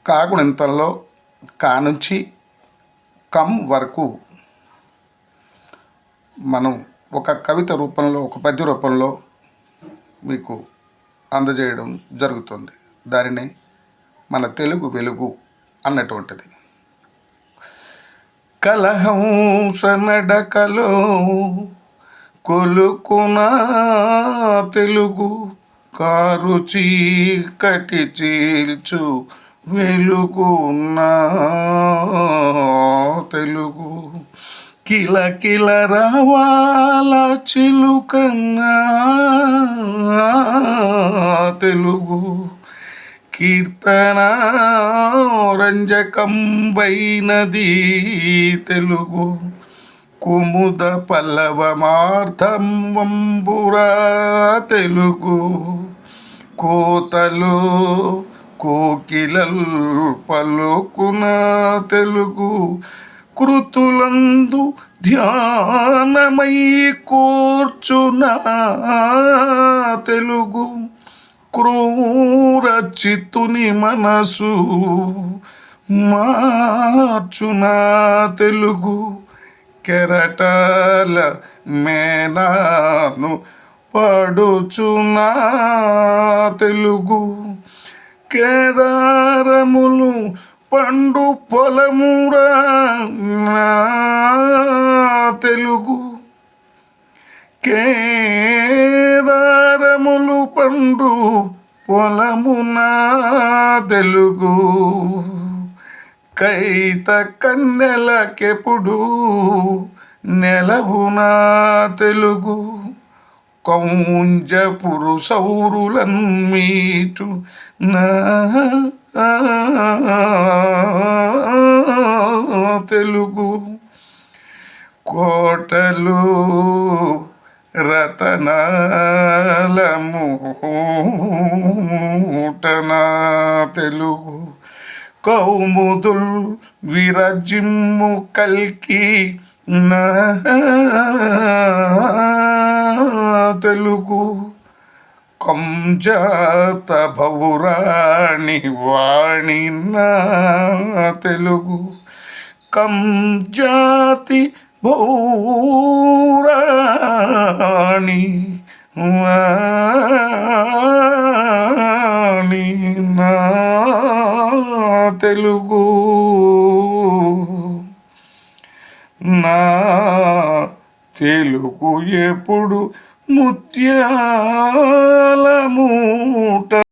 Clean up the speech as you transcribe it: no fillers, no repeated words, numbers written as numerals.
కాగుణింతంలో కా నుంచి కం వరకు మనం ఒక కవిత రూపంలో, ఒక పద్య రూపంలో మీకు అందజేయడం జరుగుతుంది. దానిని మన తెలుగు వెలుగు అన్నటువంటిది. కలహంస నడకలో కొలుకున తెలుగు, కారు చీకటి చీల్చు వెలుగున్న తెలుగు, కిలకిల రావాల చిలుకన్నా తెలుగు, కీర్తన రంజకంబైనది తెలుగు, కుముద పల్లవమార్థం వంబురా తెలుగు, కోతలు కోకిలల్ పలుకున తెలుగు, కృతులందు ధ్యానమై కూర్చున తెలుగు, క్రూర చిత్తుని మనసు మార్చున తెలుగు, కెరటాల మేనాను పడుచునా తెలుగు, కేదారములు పండు పొలమురా తెలుగు, కేదారములు పండు పొలమునా తెలుగు, కైత కన్నెలకెప్పుడు నెలవునా తెలుగు, కౌంజ పురుషౌరులన్ మీటు నా తెలుగు, కోటలు రతనాల మూటనా తెలుగు, కౌముదుల్ విరజిమ్ము కల్కి నా తెలుగు, కంజాత భౌరాణి వాణి నా తెలుగు, కంజాతి భౌరాణి వాణి నా తెలుగు, నా తెలుగు ఎప్పుడు ముత్యాల మూట.